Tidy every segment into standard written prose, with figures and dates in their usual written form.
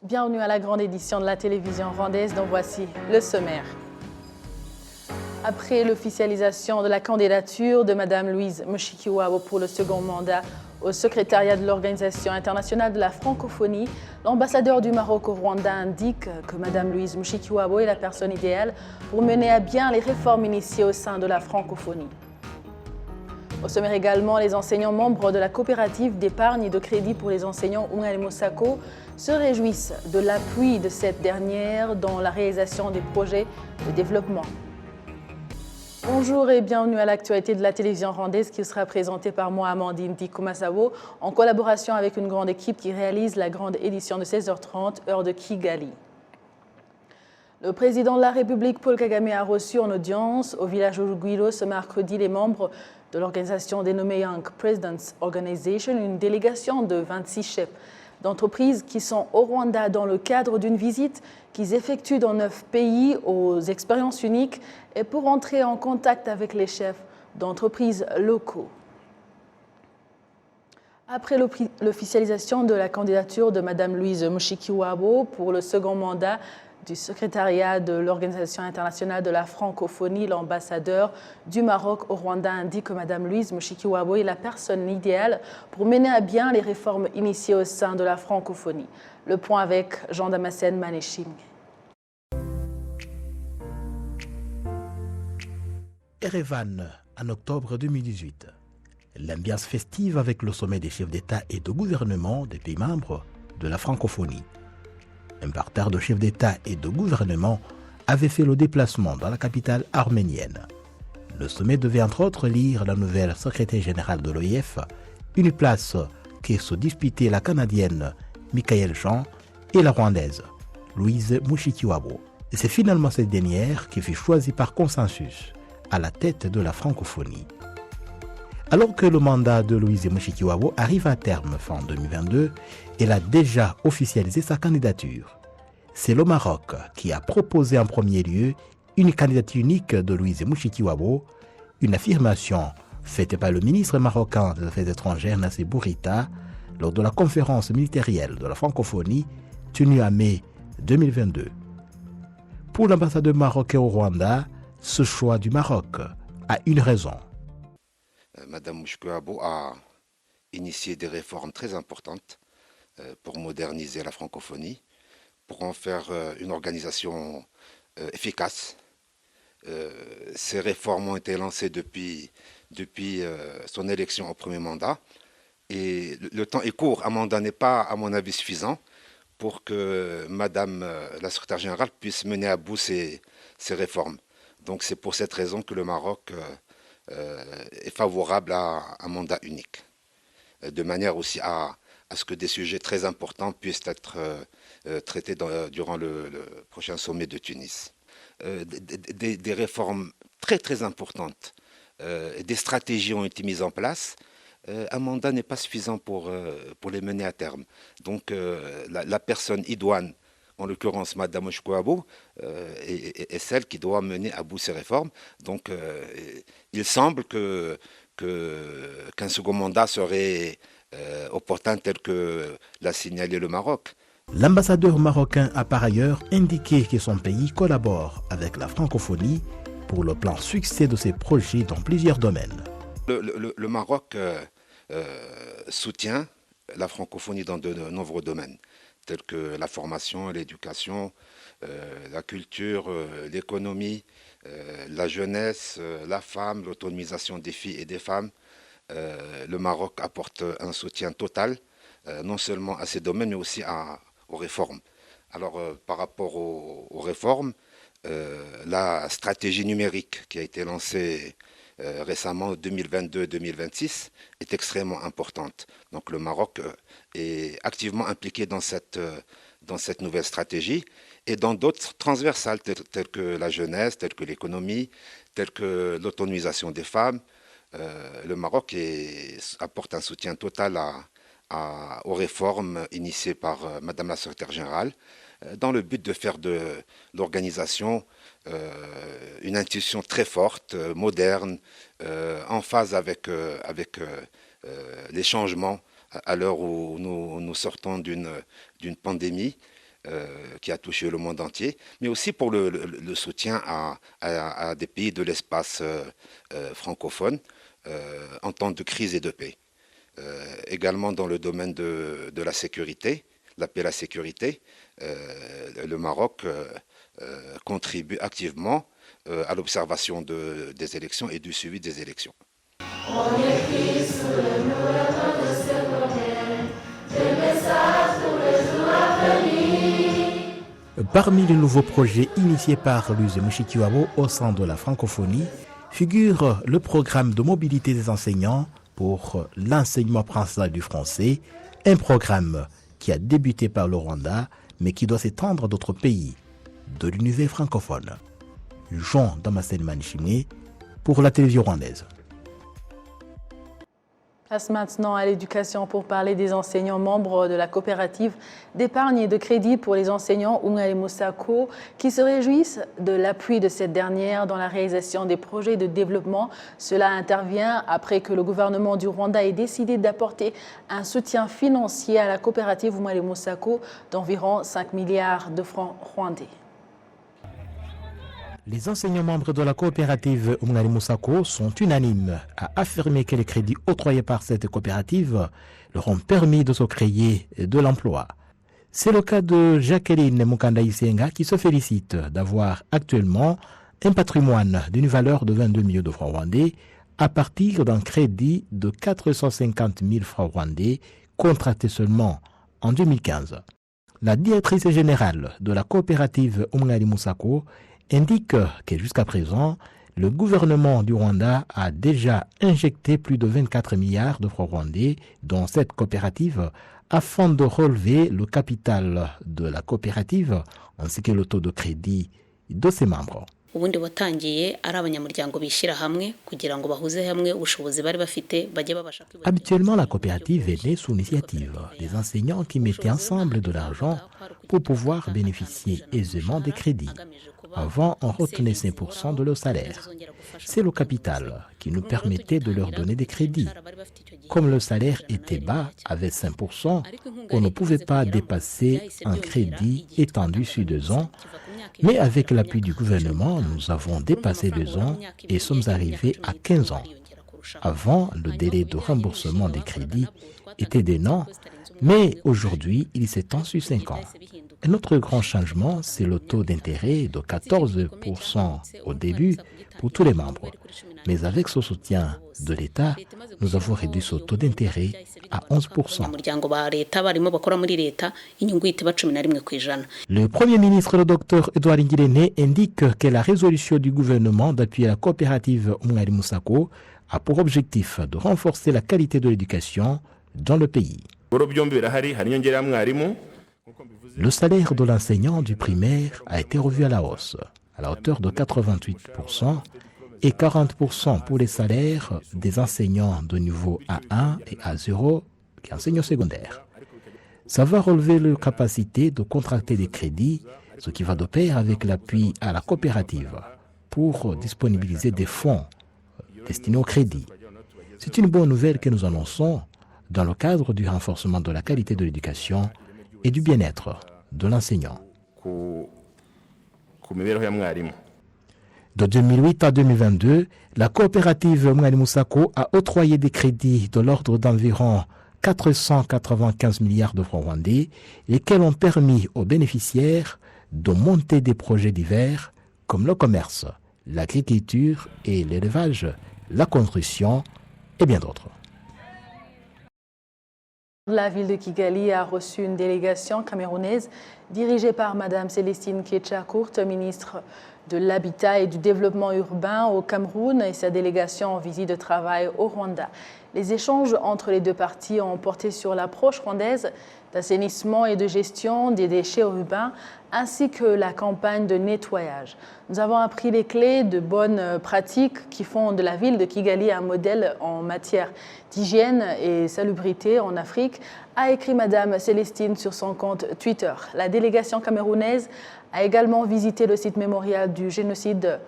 Bienvenue à la grande édition de la télévision rwandaise, dont voici le sommaire. Après l'officialisation de la candidature de Mme Louise Mushikiwabo pour le second mandat au secrétariat de l'Organisation internationale de la francophonie, l'ambassadeur du Maroc au Rwanda indique que Mme Louise Mushikiwabo est la personne idéale pour mener à bien les réformes initiées au sein de la francophonie. Au sommaire également, les enseignants membres de la coopérative d'épargne et de crédit pour les enseignants Ungal Mosako se réjouissent de l'appui de cette dernière dans la réalisation des projets de développement. Bonjour et bienvenue à l'actualité de la télévision rwandaise qui sera présentée par moi, Amandine Dikumasabo, en collaboration avec une grande équipe qui réalise la grande édition de 16h30, heure de Kigali. Le président de la République, Paul Kagame, a reçu en audience au village Urugwiro ce mercredi les membres de l'organisation dénommée Young Presidents Organization, une délégation de 26 chefs d'entreprises qui sont au Rwanda dans le cadre d'une visite qu'ils effectuent dans 9 pays aux expériences uniques et pour entrer en contact avec les chefs d'entreprises locaux. Après l'officialisation de la candidature de Mme Louise Mushikiwabo pour le second mandat du secrétariat de l'Organisation internationale de la francophonie, l'ambassadeur du Maroc au Rwanda indique que Mme Louise Mushikiwabo est la personne idéale pour mener à bien les réformes initiées au sein de la francophonie. Le point avec Jean-Damascène Manéchim. Erevan, en octobre 2018. L'ambiance festive avec le sommet des chefs d'État et de gouvernement des pays membres de la francophonie. Un parterre de chefs d'État et de gouvernement avait fait le déplacement dans la capitale arménienne. Le sommet devait entre autres lire la nouvelle secrétaire générale de l'OIF, une place qui se disputait la Canadienne Michaëlle Jean et la Rwandaise Louise Mushikiwabo. Et c'est finalement cette dernière qui fut choisie par consensus à la tête de la francophonie. Alors que le mandat de Louise Mushikiwabo arrive à terme fin 2022, elle a déjà officialisé sa candidature. C'est le Maroc qui a proposé en premier lieu une candidature unique de Louise Mushikiwabo, une affirmation faite par le ministre marocain des Affaires étrangères Nassir Bourita lors de la conférence ministérielle de la francophonie tenue en mai 2022. Pour l'ambassadeur marocain au Rwanda, ce choix du Maroc a une raison. Madame Mushikiwabo a initié des réformes très importantes pour moderniser la francophonie, pour en faire une organisation efficace. Ces réformes ont été lancées depuis son élection au premier mandat. Et le temps est court. Un mandat n'est pas, à mon avis, suffisant pour que Madame la secrétaire générale puisse mener à bout ces réformes. Donc c'est pour cette raison que le Maroc est favorable à un mandat unique, de manière aussi à ce que des sujets très importants puissent être traités durant le prochain sommet de Tunis. Des réformes très très importantes, des stratégies ont été mises en place. Un mandat n'est pas suffisant pour les mener à terme. Donc la personne idoine, en l'occurrence Mme Mushikiwabo, est celle qui doit mener à bout ces réformes. Donc il semble qu'un second mandat serait opportun tel que l'a signalé le Maroc. L'ambassadeur marocain a par ailleurs indiqué que son pays collabore avec la francophonie pour le plan succès de ses projets dans plusieurs domaines. Le Maroc soutient la francophonie dans de nombreux domaines, tels que la formation, l'éducation, la culture, l'économie, la jeunesse, la femme, l'autonomisation des filles et des femmes. Le Maroc apporte un soutien total, non seulement à ces domaines, mais aussi aux réformes. Alors, par rapport aux réformes, la stratégie numérique qui a été lancée récemment, 2022-2026, est extrêmement importante. Donc, le Maroc est activement impliqué dans cette nouvelle stratégie et dans d'autres transversales, telles que la jeunesse, telles que l'économie, telles que l'autonomisation des femmes. Le Maroc apporte un soutien total aux réformes initiées par Madame la secrétaire générale dans le but de faire de l'organisation une institution très forte, moderne, en phase avec les changements à l'heure où nous sortons d'une pandémie. qui a touché le monde entier, mais aussi pour le soutien à des pays de l'espace francophone en temps de crise et de paix. Également dans le domaine de la sécurité, la paix et la sécurité, le Maroc contribue activement à l'observation des élections et du suivi des élections. On écrit sous le mouvement de ce bonheur, des messages pour les jours à venir. Parmi les nouveaux projets initiés par Louise Mushikiwabo au sein de la francophonie figure le programme de mobilité des enseignants pour l'enseignement principal du français, un programme qui a débuté par le Rwanda mais qui doit s'étendre à d'autres pays de l'univers francophone. Jean Damascène Manishimé pour la télévision rwandaise. Place maintenant à l'éducation pour parler des enseignants membres de la coopérative d'épargne et de crédit pour les enseignants Umwali Musako qui se réjouissent de l'appui de cette dernière dans la réalisation des projets de développement. Cela intervient après que le gouvernement du Rwanda ait décidé d'apporter un soutien financier à la coopérative Umwali Musako d'environ 5 milliards de francs rwandais. Les enseignants membres de la coopérative Umwali Musako sont unanimes à affirmer que les crédits octroyés par cette coopérative leur ont permis de se créer de l'emploi. C'est le cas de Jacqueline Mukanda Isenga qui se félicite d'avoir actuellement un patrimoine d'une valeur de 22 millions de francs rwandais à partir d'un crédit de 450 000 francs rwandais contracté seulement en 2015. La directrice générale de la coopérative Umwali Musako indique que jusqu'à présent, le gouvernement du Rwanda a déjà injecté plus de 24 milliards de francs rwandais dans cette coopérative afin de relever le capital de la coopérative ainsi que le taux de crédit de ses membres. ubundi watangiye ari abanyamuryango bishyira hamwe kugira ngo bahuze hamwe ubushobozi bari bafite bajye babasha. Habituellement, la coopérative est née sous l'initiative des enseignants qui mettaient ensemble de l'argent pour pouvoir bénéficier aisément des crédits. Avant, on retenait 5% de leur salaire. C'est le capital qui nous permettait de leur donner des crédits. Comme le salaire était bas, avec 5%, on ne pouvait pas dépasser un crédit étendu sur 2 ans. Mais avec l'appui du gouvernement, nous avons dépassé 2 ans et sommes arrivés à 15 ans. Avant, le délai de remboursement des crédits était d'1 an, mais aujourd'hui, il s'étend sur 5 ans. Un autre grand changement, c'est le taux d'intérêt de 14% au début pour tous les membres. Mais avec ce soutien de l'État, nous avons réduit ce taux d'intérêt à 11%. Le Premier ministre, le Dr Edouard Ngirente, indique que la résolution du gouvernement d'appuyer la coopérative Umwali Musako a pour objectif de renforcer la qualité de l'éducation dans le pays. Le salaire de l'enseignant du primaire a été revu à la hausse, à la hauteur de 88% et 40% pour les salaires des enseignants de niveau A1 et A0 qui enseignent au secondaire. Ça va relever leur capacité de contracter des crédits, ce qui va de pair avec l'appui à la coopérative pour disponibiliser des fonds destinés au crédit. C'est une bonne nouvelle que nous annonçons dans le cadre du renforcement de la qualité de l'éducation et du bien-être de l'enseignant. De 2008 à 2022, la coopérative Umwali Musako a octroyé des crédits de l'ordre d'environ 495 milliards de francs rwandais, lesquels ont permis aux bénéficiaires de monter des projets divers comme le commerce, l'agriculture et l'élevage, la construction et bien d'autres. La ville de Kigali a reçu une délégation camerounaise dirigée par Mme Célestine Ketchakourt, ministre de l'Habitat et du Développement urbain au Cameroun, et sa délégation en visite de travail au Rwanda. Les échanges entre les deux parties ont porté sur l'approche rwandaise d'assainissement et de gestion des déchets urbains, ainsi que la campagne de nettoyage. Nous avons appris les clés de bonnes pratiques qui font de la ville de Kigali un modèle en matière d'hygiène et salubrité en Afrique, a écrit Mme Célestine sur son compte Twitter. La délégation camerounaise a également visité le site mémorial du génocide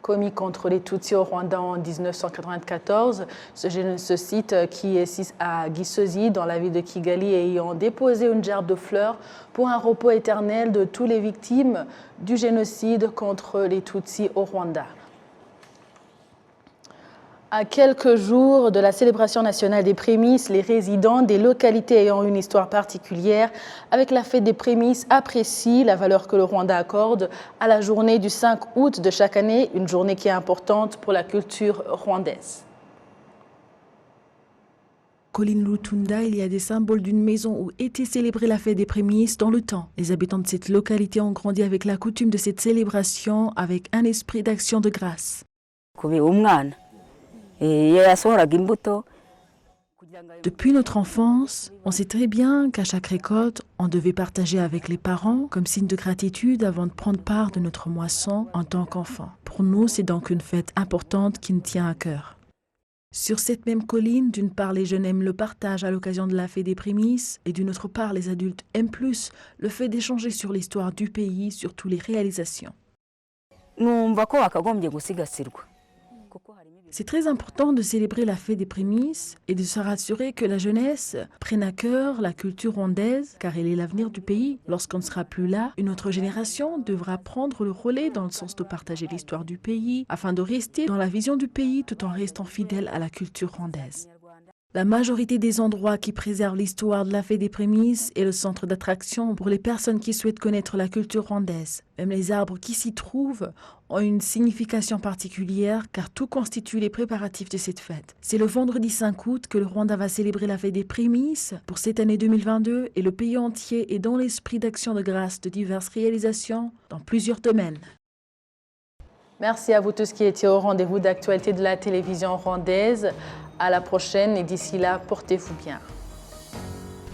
commis contre les Tutsis au Rwanda en 1994. Ce génocide qui est à Gisozi, dans la ville de Kigali, ayant déposé une gerbe de fleurs pour un repos éternel de toutes les victimes du génocide contre les Tutsis au Rwanda. À quelques jours de la célébration nationale des prémices, les résidents des localités ayant une histoire particulière avec la fête des prémices apprécient la valeur que le Rwanda accorde à la journée du 5 août de chaque année, une journée qui est importante pour la culture rwandaise. Colline Lutunda, il y a des symboles d'une maison où était célébrée la fête des prémices dans le temps. Les habitants de cette localité ont grandi avec la coutume de cette célébration avec un esprit d'action de grâce. Depuis notre enfance, on sait très bien qu'à chaque récolte, on devait partager avec les parents comme signe de gratitude avant de prendre part de notre moisson en tant qu'enfant. Pour nous, c'est donc une fête importante qui nous tient à cœur. Sur cette même colline, d'une part, les jeunes aiment le partage à l'occasion de la fête des prémices et d'une autre part, les adultes aiment plus le fait d'échanger sur l'histoire du pays, sur toutes les réalisations. C'est très important de célébrer la fête des prémices et de se rassurer que la jeunesse prenne à cœur la culture rwandaise, car elle est l'avenir du pays. Lorsqu'on ne sera plus là, une autre génération devra prendre le relais dans le sens de partager l'histoire du pays, afin de rester dans la vision du pays tout en restant fidèle à la culture rwandaise. La majorité des endroits qui préservent l'histoire de la fête des prémices est le centre d'attraction pour les personnes qui souhaitent connaître la culture rwandaise. Même les arbres qui s'y trouvent ont une signification particulière car tout constitue les préparatifs de cette fête. C'est le vendredi 5 août que le Rwanda va célébrer la fête des prémices pour cette année 2022 et le pays entier est dans l'esprit d'action de grâce de diverses réalisations dans plusieurs domaines. Merci à vous tous qui étiez au rendez-vous d'actualité de la télévision rwandaise. À la prochaine et d'ici là, portez-vous bien.